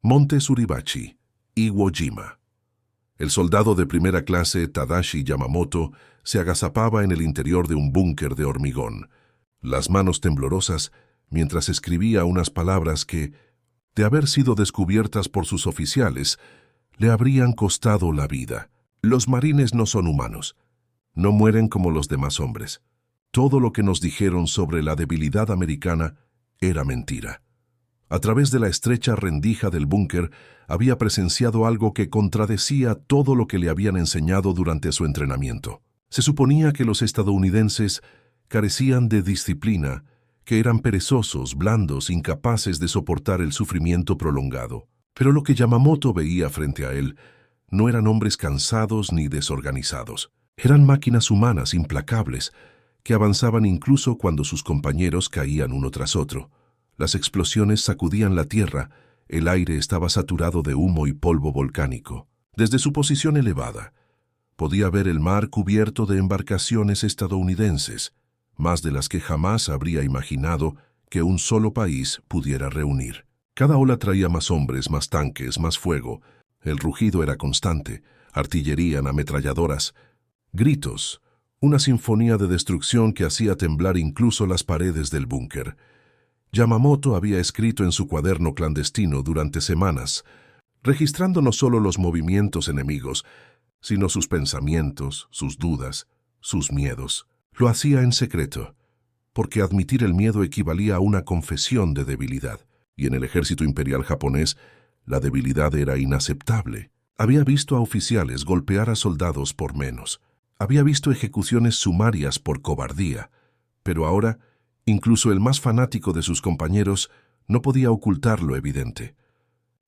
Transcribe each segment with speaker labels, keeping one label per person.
Speaker 1: Monte Suribachi, Iwo Jima. El soldado de primera clase Tadashi Yamamoto se agazapaba en el interior de un búnker de hormigón, las manos temblorosas, mientras escribía unas palabras que, de haber sido descubiertas por sus oficiales, le habrían costado la vida. Los marines no son humanos. No mueren como los demás hombres. Todo lo que nos dijeron sobre la debilidad americana era mentira. A través de la estrecha rendija del búnker había presenciado algo que contradecía todo lo que le habían enseñado durante su entrenamiento. Se suponía que los estadounidenses carecían de disciplina, que eran perezosos, blandos, incapaces de soportar el sufrimiento prolongado. Pero lo que Yamamoto veía frente a él no eran hombres cansados ni desorganizados. Eran máquinas humanas implacables que avanzaban incluso cuando sus compañeros caían uno tras otro. Las explosiones sacudían la tierra, el aire estaba saturado de humo y polvo volcánico. Desde su posición elevada, podía ver el mar cubierto de embarcaciones estadounidenses, más de las que jamás habría imaginado que un solo país pudiera reunir. Cada ola traía más hombres, más tanques, más fuego. El rugido era constante, artillería, ametralladoras, gritos, una sinfonía de destrucción que hacía temblar incluso las paredes del búnker. Yamamoto había escrito en su cuaderno clandestino durante semanas, registrando no solo los movimientos enemigos, sino sus pensamientos, sus dudas, sus miedos. Lo hacía en secreto, porque admitir el miedo equivalía a una confesión de debilidad, y en el ejército imperial japonés la debilidad era inaceptable. Había visto a oficiales golpear a soldados por menos. Había visto ejecuciones sumarias por cobardía, pero ahora incluso el más fanático de sus compañeros no podía ocultar lo evidente.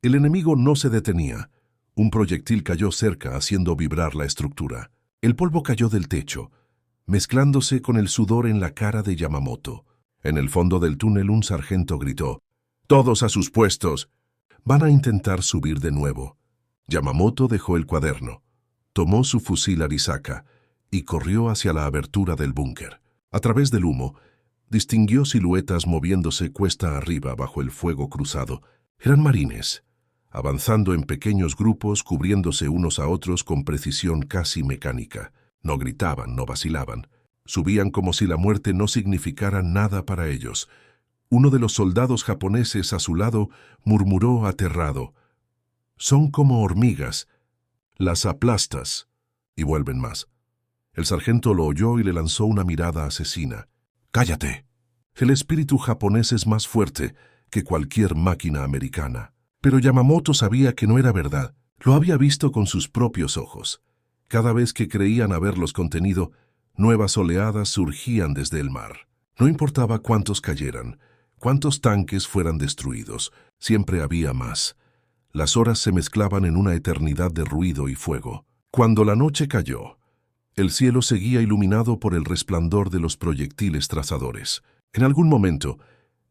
Speaker 1: El enemigo no se detenía. Un proyectil cayó cerca, haciendo vibrar la estructura. El polvo cayó del techo, mezclándose con el sudor en la cara de Yamamoto. En el fondo del túnel un sargento gritó: «¡Todos a sus puestos! Van a intentar subir de nuevo». Yamamoto dejó el cuaderno, tomó su fusil Arisaka y corrió hacia la abertura del búnker. A través del humo, distinguió siluetas moviéndose cuesta arriba bajo el fuego cruzado. Eran marines, avanzando en pequeños grupos, cubriéndose unos a otros con precisión casi mecánica. No gritaban, no vacilaban. Subían como si la muerte no significara nada para ellos. Uno de los soldados japoneses a su lado murmuró aterrado: «Son como hormigas. Las aplastas y vuelven más». El sargento lo oyó y le lanzó una mirada asesina. «¡Cállate! El espíritu japonés es más fuerte que cualquier máquina americana». Pero Yamamoto sabía que no era verdad. Lo había visto con sus propios ojos. Cada vez que creían haberlos contenido, nuevas oleadas surgían desde el mar. No importaba cuántos cayeran, cuántos tanques fueran destruidos, siempre había más. Las horas se mezclaban en una eternidad de ruido y fuego. Cuando la noche cayó, el cielo seguía iluminado por el resplandor de los proyectiles trazadores. En algún momento,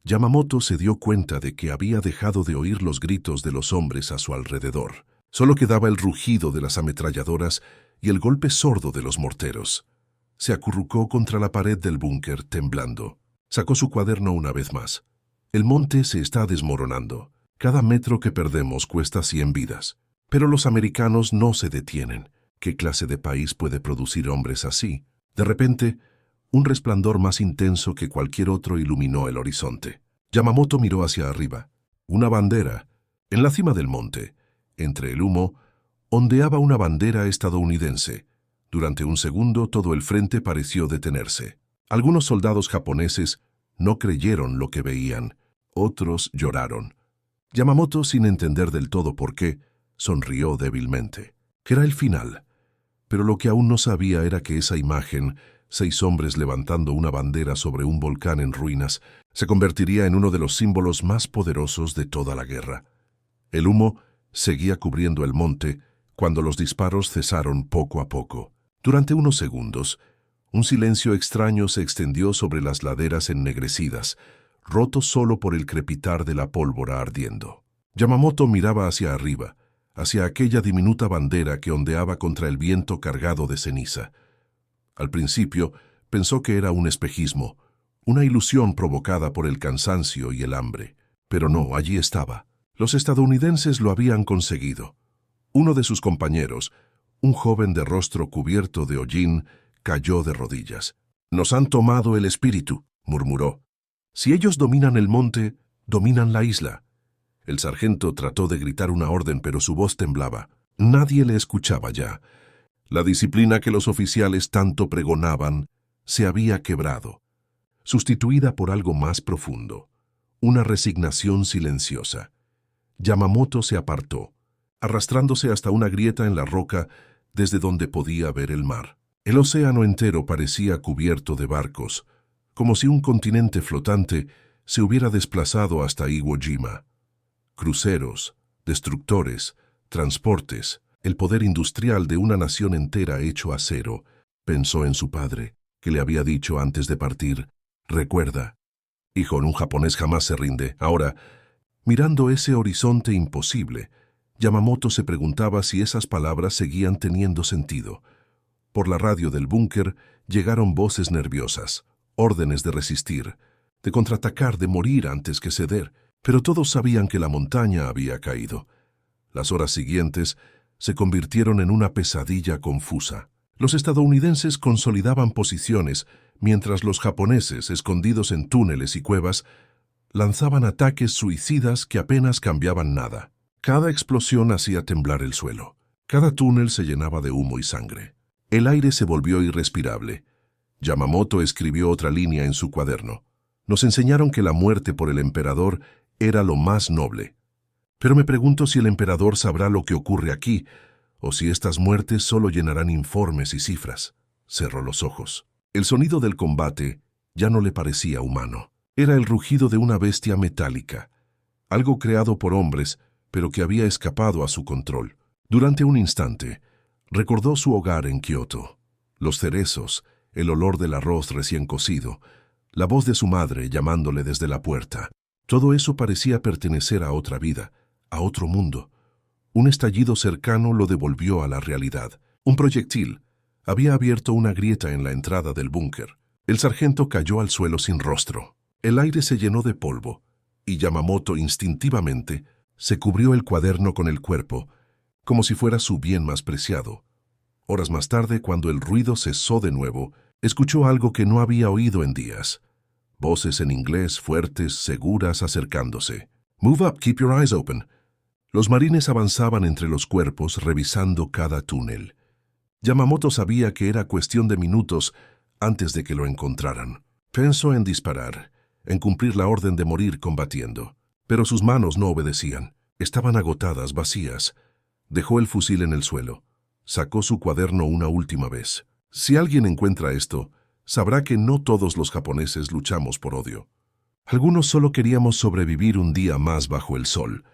Speaker 1: Yamamoto se dio cuenta de que había dejado de oír los gritos de los hombres a su alrededor. Solo quedaba el rugido de las ametralladoras y el golpe sordo de los morteros. Se acurrucó contra la pared del búnker, temblando. Sacó su cuaderno una vez más. «El monte se está desmoronando. Cada metro que perdemos cuesta 100 vidas. Pero los americanos no se detienen. ¿Qué clase de país puede producir hombres así?» De repente, un resplandor más intenso que cualquier otro iluminó el horizonte. Yamamoto miró hacia arriba. Una bandera. En la cima del monte, entre el humo, ondeaba una bandera estadounidense. Durante un segundo todo el frente pareció detenerse. Algunos soldados japoneses no creyeron lo que veían. Otros lloraron. Yamamoto, sin entender del todo por qué, sonrió débilmente. Era el final. Pero lo que aún no sabía era que esa imagen, 6 hombres levantando una bandera sobre un volcán en ruinas, se convertiría en uno de los símbolos más poderosos de toda la guerra. El humo seguía cubriendo el monte cuando los disparos cesaron poco a poco. Durante unos segundos, un silencio extraño se extendió sobre las laderas ennegrecidas, roto solo por el crepitar de la pólvora ardiendo. Yamamoto miraba hacia arriba, hacia aquella diminuta bandera que ondeaba contra el viento cargado de ceniza. Al principio pensó que era un espejismo, una ilusión provocada por el cansancio y el hambre. Pero no, allí estaba. Los estadounidenses lo habían conseguido. Uno de sus compañeros, un joven de rostro cubierto de hollín, cayó de rodillas. «Nos han tomado el espíritu», murmuró. «Si ellos dominan el monte, dominan la isla». El sargento trató de gritar una orden, pero su voz temblaba. Nadie le escuchaba ya. La disciplina que los oficiales tanto pregonaban se había quebrado, sustituida por algo más profundo, una resignación silenciosa. Yamamoto se apartó, arrastrándose hasta una grieta en la roca desde donde podía ver el mar. El océano entero parecía cubierto de barcos, como si un continente flotante se hubiera desplazado hasta Iwo Jima. Cruceros, destructores, transportes, el poder industrial de una nación entera hecho acero. Pensó en su padre, que le había dicho antes de partir: «Recuerda, hijo, un japonés jamás se rinde». Ahora, mirando ese horizonte imposible, Yamamoto se preguntaba si esas palabras seguían teniendo sentido. Por la radio del búnker llegaron voces nerviosas, órdenes de resistir, de contraatacar, de morir antes que ceder, pero todos sabían que la montaña había caído. Las horas siguientes se convirtieron en una pesadilla confusa. Los estadounidenses consolidaban posiciones, mientras los japoneses, escondidos en túneles y cuevas, lanzaban ataques suicidas que apenas cambiaban nada. Cada explosión hacía temblar el suelo. Cada túnel se llenaba de humo y sangre. El aire se volvió irrespirable. Yamamoto escribió otra línea en su cuaderno. Nos enseñaron que la muerte por el emperador era lo más noble. Pero me pregunto si el emperador sabrá lo que ocurre aquí, o si estas muertes solo llenarán informes y cifras. Cerró los ojos. El sonido del combate ya no le parecía humano. Era el rugido de una bestia metálica, algo creado por hombres, pero que había escapado a su control. Durante un instante, recordó su hogar en Kioto, los cerezos, el olor del arroz recién cocido, la voz de su madre llamándole desde la puerta. Todo eso parecía pertenecer a otra vida, a otro mundo. Un estallido cercano lo devolvió a la realidad. Un proyectil había abierto una grieta en la entrada del búnker. El sargento cayó al suelo sin rostro. El aire se llenó de polvo, y Yamamoto instintivamente se cubrió el cuaderno con el cuerpo, como si fuera su bien más preciado. Horas más tarde, cuando el ruido cesó de nuevo, escuchó algo que no había oído en días. Voces en inglés fuertes, seguras, acercándose. «Move up, keep your eyes open». Los marines avanzaban entre los cuerpos, revisando cada túnel. Yamamoto sabía que era cuestión de minutos antes de que lo encontraran. Pensó en disparar, en cumplir la orden de morir combatiendo. Pero sus manos no obedecían. Estaban agotadas, vacías. Dejó el fusil en el suelo. Sacó su cuaderno una última vez. Si alguien encuentra esto, sabrá que no todos los japoneses luchamos por odio. Algunos solo queríamos sobrevivir un día más bajo el sol.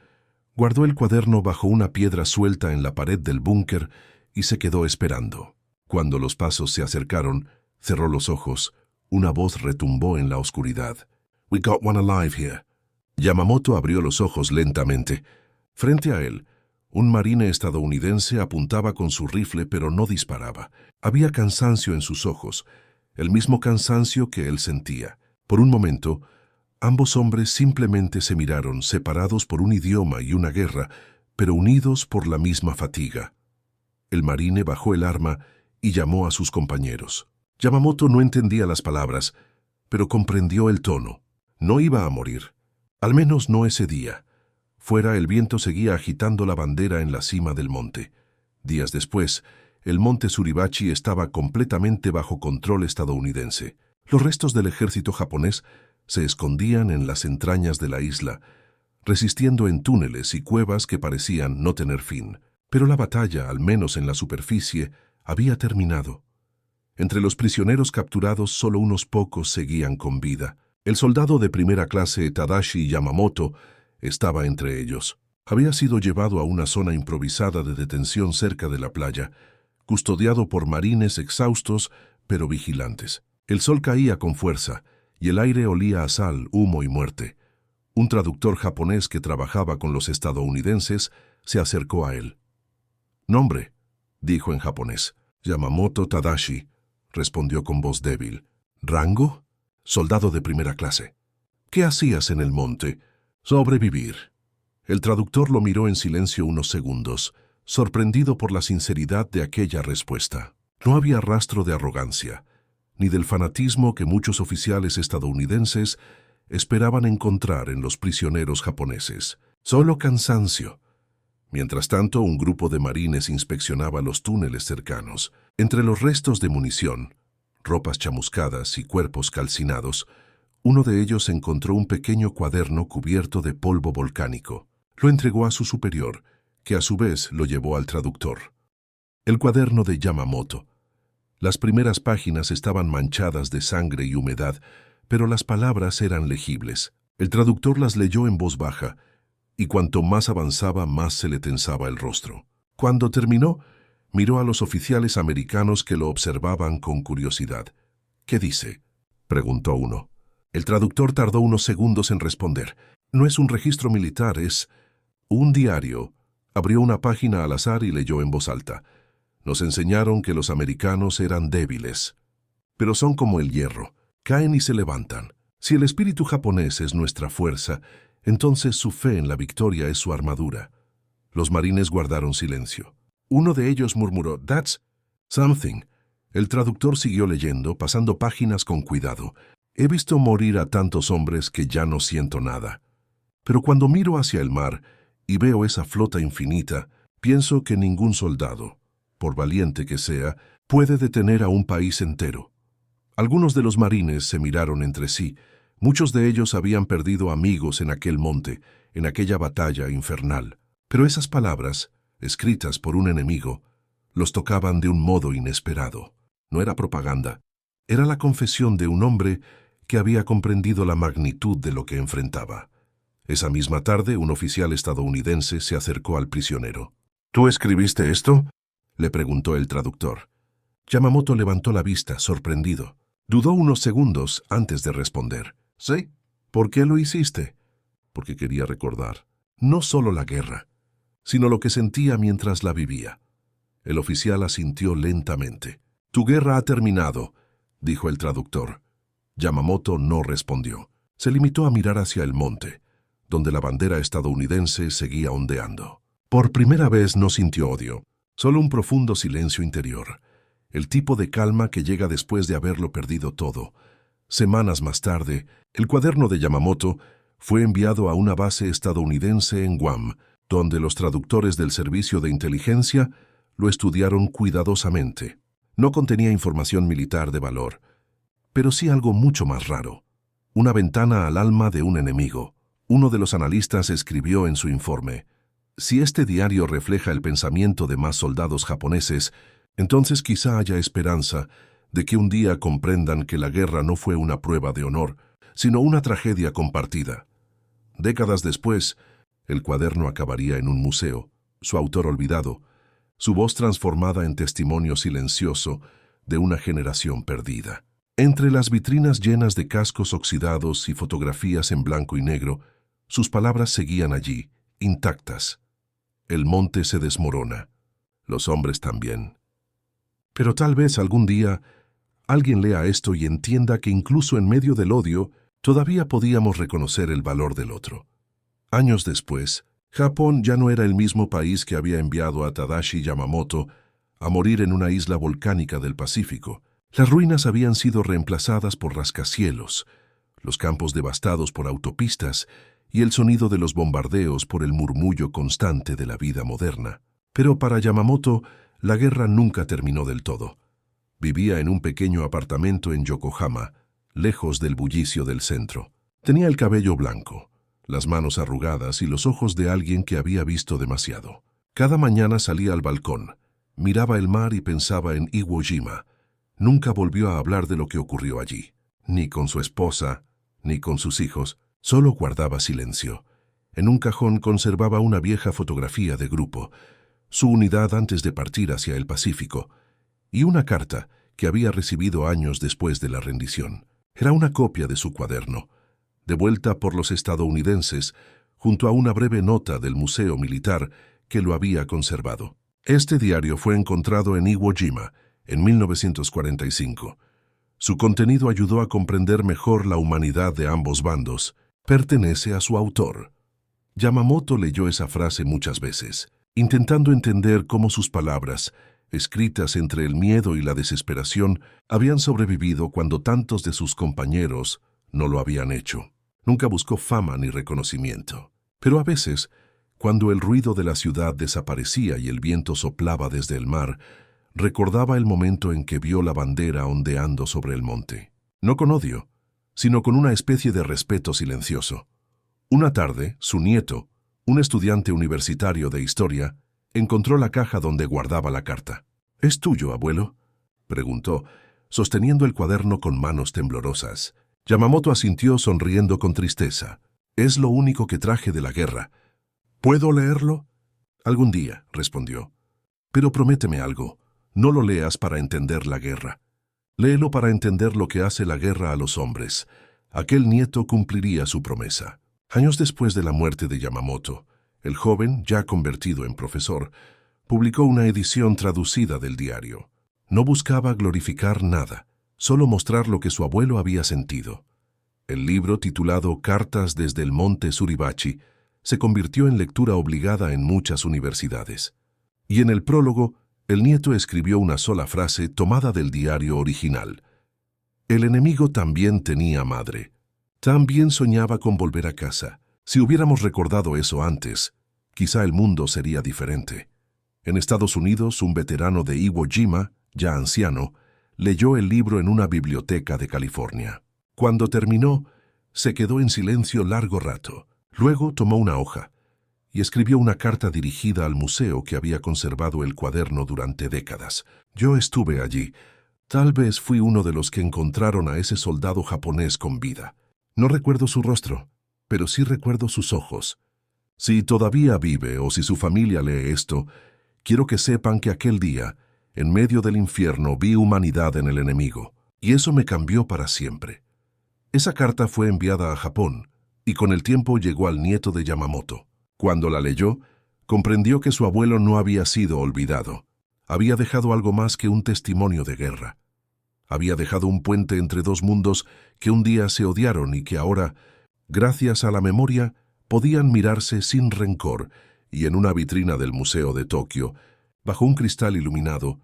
Speaker 1: Guardó el cuaderno bajo una piedra suelta en la pared del búnker y se quedó esperando. Cuando los pasos se acercaron, cerró los ojos. Una voz retumbó en la oscuridad. «We got one alive here». Yamamoto abrió los ojos lentamente. Frente a él, un marine estadounidense apuntaba con su rifle, pero no disparaba. Había cansancio en sus ojos, el mismo cansancio que él sentía. Por un momento, ambos hombres simplemente se miraron, separados por un idioma y una guerra, pero unidos por la misma fatiga. El marine bajó el arma y llamó a sus compañeros. Yamamoto no entendía las palabras, pero comprendió el tono. No iba a morir. Al menos no ese día. Fuera, el viento seguía agitando la bandera en la cima del monte. Días después, el monte Suribachi estaba completamente bajo control estadounidense. Los restos del ejército japonés se escondían en las entrañas de la isla, resistiendo en túneles y cuevas que parecían no tener fin. Pero la batalla, al menos en la superficie, había terminado. Entre los prisioneros capturados, solo unos pocos seguían con vida. El soldado de primera clase Tadashi Yamamoto estaba entre ellos. Había sido llevado a una zona improvisada de detención cerca de la playa, custodiado por marines exhaustos pero vigilantes. El sol caía con fuerza y el aire olía a sal, humo y muerte. Un traductor japonés que trabajaba con los estadounidenses se acercó a él. «Nombre», dijo en japonés. «Yamamoto Tadashi», respondió con voz débil. «¿Rango?» «Soldado de primera clase». «¿Qué hacías en el monte?» «Sobrevivir». El traductor lo miró en silencio unos segundos, sorprendido por la sinceridad de aquella respuesta. No había rastro de arrogancia, ni del fanatismo que muchos oficiales estadounidenses esperaban encontrar en los prisioneros japoneses. Solo cansancio. Mientras tanto, un grupo de marines inspeccionaba los túneles cercanos. Entre los restos de munición, ropas chamuscadas y cuerpos calcinados, uno de ellos encontró un pequeño cuaderno cubierto de polvo volcánico. Lo entregó a su superior, que a su vez lo llevó al traductor. El cuaderno de Yamamoto. Las primeras páginas estaban manchadas de sangre y humedad, pero las palabras eran legibles. El traductor las leyó en voz baja, y cuanto más avanzaba, más se le tensaba el rostro. Cuando terminó, miró a los oficiales americanos que lo observaban con curiosidad. «¿Qué dice?», preguntó uno. El traductor tardó unos segundos en responder. «No es un registro militar, es un diario». Abrió una página al azar y leyó en voz alta. «Nos enseñaron que los americanos eran débiles, pero son como el hierro, caen y se levantan. Si el espíritu japonés es nuestra fuerza, entonces su fe en la victoria es su armadura». Los marines guardaron silencio. Uno de ellos murmuró, «That's something». El traductor siguió leyendo, pasando páginas con cuidado. «He visto morir a tantos hombres que ya no siento nada. Pero cuando miro hacia el mar y veo esa flota infinita, pienso que ningún soldado, por valiente que sea, puede detener a un país entero». Algunos de los marines se miraron entre sí. Muchos de ellos habían perdido amigos en aquel monte, en aquella batalla infernal. Pero esas palabras, escritas por un enemigo, los tocaban de un modo inesperado. No era propaganda, era la confesión de un hombre que había comprendido la magnitud de lo que enfrentaba. Esa misma tarde, un oficial estadounidense se acercó al prisionero. «¿Tú escribiste esto?», le preguntó el traductor. Yamamoto levantó la vista, sorprendido. Dudó unos segundos antes de responder. «Sí». «¿Por qué lo hiciste?». «Porque quería recordar, no solo la guerra, sino lo que sentía mientras la vivía». El oficial asintió lentamente. «Tu guerra ha terminado», dijo el traductor. Yamamoto no respondió. Se limitó a mirar hacia el monte, donde la bandera estadounidense seguía ondeando. Por primera vez no sintió odio, solo un profundo silencio interior, el tipo de calma que llega después de haberlo perdido todo. Semanas más tarde, el cuaderno de Yamamoto fue enviado a una base estadounidense en Guam, donde los traductores del servicio de inteligencia lo estudiaron cuidadosamente. No contenía información militar de valor, pero sí algo mucho más raro. Una ventana al alma de un enemigo. Uno de los analistas escribió en su informe: «Si este diario refleja el pensamiento de más soldados japoneses, entonces quizá haya esperanza de que un día comprendan que la guerra no fue una prueba de honor, sino una tragedia compartida». Décadas después, el cuaderno acabaría en un museo, su autor olvidado, su voz transformada en testimonio silencioso de una generación perdida. Entre las vitrinas llenas de cascos oxidados y fotografías en blanco y negro, sus palabras seguían allí, intactas. El monte se desmorona, los hombres también. Pero tal vez algún día alguien lea esto y entienda que incluso en medio del odio todavía podíamos reconocer el valor del otro. Años después, Japón ya no era el mismo país que había enviado a Tadashi Yamamoto a morir en una isla volcánica del Pacífico. Las ruinas habían sido reemplazadas por rascacielos, los campos devastados por autopistas y el sonido de los bombardeos por el murmullo constante de la vida moderna. Pero para Yamamoto, la guerra nunca terminó del todo. Vivía en un pequeño apartamento en Yokohama, lejos del bullicio del centro. Tenía el cabello blanco, las manos arrugadas y los ojos de alguien que había visto demasiado. Cada mañana salía al balcón, miraba el mar y pensaba en Iwo Jima. Nunca volvió a hablar de lo que ocurrió allí, ni con su esposa, ni con sus hijos. Solo guardaba silencio. En un cajón conservaba una vieja fotografía de grupo, su unidad antes de partir hacia el Pacífico, y una carta que había recibido años después de la rendición. Era una copia de su cuaderno, devuelta por los estadounidenses, junto a una breve nota del Museo Militar que lo había conservado. Este diario fue encontrado en Iwo Jima en 1945. Su contenido ayudó a comprender mejor la humanidad de ambos bandos. Pertenece a su autor. Yamamoto leyó esa frase muchas veces, intentando entender cómo sus palabras, escritas entre el miedo y la desesperación, habían sobrevivido cuando tantos de sus compañeros no lo habían hecho. Nunca buscó fama ni reconocimiento. Pero a veces, cuando el ruido de la ciudad desaparecía y el viento soplaba desde el mar, recordaba el momento en que vio la bandera ondeando sobre el monte. No con odio, sino con una especie de respeto silencioso. Una tarde, su nieto, un estudiante universitario de historia, encontró la caja donde guardaba la carta. «¿Es tuyo, abuelo?», preguntó, sosteniendo el cuaderno con manos temblorosas. Yamamoto asintió sonriendo con tristeza. «Es lo único que traje de la guerra. ¿Puedo leerlo?». «Algún día», respondió. «Pero prométeme algo. No lo leas para entender la guerra. Léelo para entender lo que hace la guerra a los hombres». Aquel nieto cumpliría su promesa. Años después de la muerte de Yamamoto, el joven, ya convertido en profesor, publicó una edición traducida del diario. No buscaba glorificar nada, solo mostrar lo que su abuelo había sentido. El libro, titulado Cartas desde el Monte Suribachi, se convirtió en lectura obligada en muchas universidades. Y en el prólogo, el nieto escribió una sola frase tomada del diario original. «El enemigo también tenía madre. También soñaba con volver a casa. Si hubiéramos recordado eso antes, quizá el mundo sería diferente». En Estados Unidos, un veterano de Iwo Jima, ya anciano, leyó el libro en una biblioteca de California. Cuando terminó, se quedó en silencio largo rato. Luego tomó una hoja y escribió una carta dirigida al museo que había conservado el cuaderno durante décadas. «Yo estuve allí. Tal vez fui uno de los que encontraron a ese soldado japonés con vida. No recuerdo su rostro, pero sí recuerdo sus ojos. Si todavía vive o si su familia lee esto, quiero que sepan que aquel día, en medio del infierno, vi humanidad en el enemigo, y eso me cambió para siempre». Esa carta fue enviada a Japón, y con el tiempo llegó al nieto de Yamamoto. Cuando la leyó, comprendió que su abuelo no había sido olvidado. Había dejado algo más que un testimonio de guerra. Había dejado un puente entre dos mundos que un día se odiaron y que ahora, gracias a la memoria, podían mirarse sin rencor, y en una vitrina del Museo de Tokio, bajo un cristal iluminado,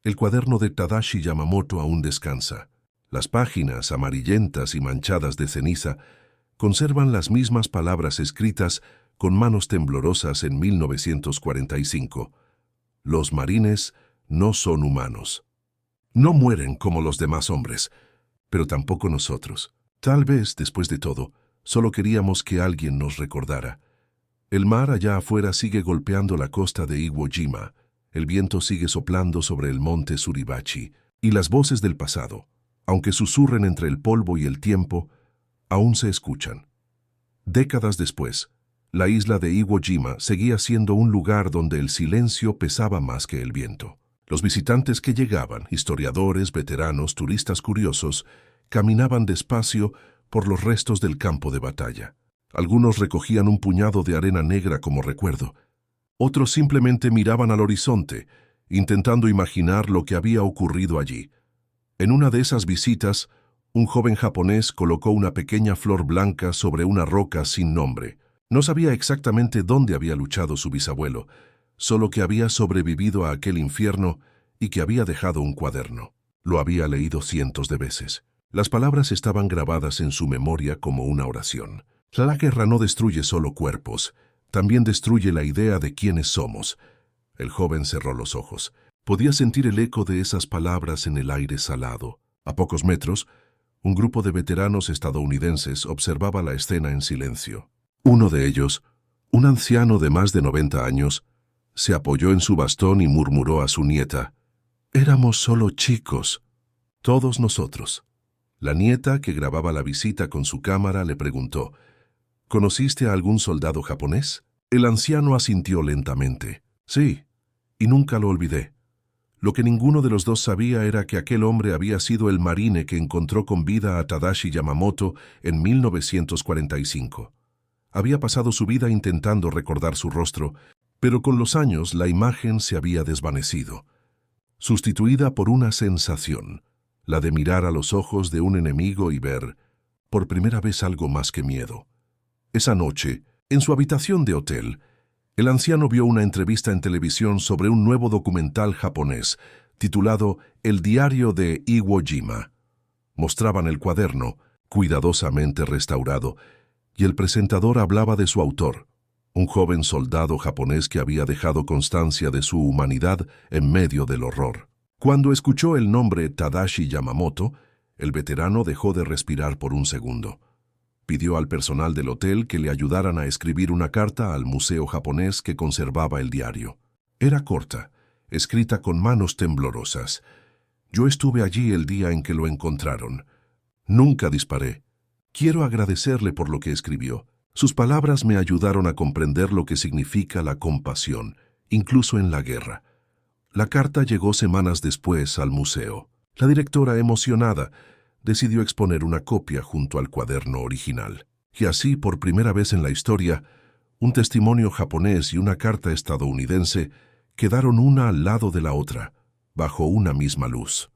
Speaker 1: el cuaderno de Tadashi Yamamoto aún descansa. Las páginas, amarillentas y manchadas de ceniza, conservan las mismas palabras escritas con manos temblorosas en 1945. Los marines no son humanos. No mueren como los demás hombres, pero tampoco nosotros. Tal vez, después de todo, solo queríamos que alguien nos recordara. El mar allá afuera sigue golpeando la costa de Iwo Jima, el viento sigue soplando sobre el monte Suribachi, y las voces del pasado, aunque susurren entre el polvo y el tiempo, aún se escuchan. Décadas después, la isla de Iwo Jima seguía siendo un lugar donde el silencio pesaba más que el viento. Los visitantes que llegaban, historiadores, veteranos, turistas curiosos, caminaban despacio por los restos del campo de batalla. Algunos recogían un puñado de arena negra como recuerdo. Otros simplemente miraban al horizonte, intentando imaginar lo que había ocurrido allí. En una de esas visitas, un joven japonés colocó una pequeña flor blanca sobre una roca sin nombre. No sabía exactamente dónde había luchado su bisabuelo, solo que había sobrevivido a aquel infierno y que había dejado un cuaderno. Lo había leído cientos de veces. Las palabras estaban grabadas en su memoria como una oración. La guerra no destruye solo cuerpos, también destruye la idea de quiénes somos. El joven cerró los ojos. Podía sentir el eco de esas palabras en el aire salado. A pocos metros, un grupo de veteranos estadounidenses observaba la escena en silencio. Uno de ellos, un anciano de más de 90 años, se apoyó en su bastón y murmuró a su nieta: «Éramos solo chicos, todos nosotros». La nieta, que grababa la visita con su cámara, le preguntó: «¿Conociste a algún soldado japonés?». El anciano asintió lentamente. «Sí, y nunca lo olvidé». Lo que ninguno de los dos sabía era que aquel hombre había sido el marine que encontró con vida a Tadashi Yamamoto en 1945. Había pasado su vida intentando recordar su rostro, pero con los años la imagen se había desvanecido, sustituida por una sensación, la de mirar a los ojos de un enemigo y ver, por primera vez, algo más que miedo. Esa noche, En su habitación de hotel, el anciano vio una entrevista en televisión sobre un nuevo documental japonés titulado El diario de Iwo Jima. Mostraban el cuaderno, cuidadosamente restaurado, y el presentador hablaba de su autor, un joven soldado japonés que había dejado constancia de su humanidad en medio del horror. Cuando escuchó el nombre Tadashi Yamamoto, el veterano dejó de respirar por un segundo. Pidió al personal del hotel que le ayudaran a escribir una carta al museo japonés que conservaba el diario. Era corta, escrita con manos temblorosas. Yo estuve allí el día en que lo encontraron. Nunca disparé. Quiero agradecerle por lo que escribió. Sus palabras me ayudaron a comprender lo que significa la compasión, incluso en la guerra. La carta llegó semanas después al museo. La directora, emocionada, decidió exponer una copia junto al cuaderno original. Y así, por primera vez en la historia, un testimonio japonés y una carta estadounidense quedaron una al lado de la otra, bajo una misma luz.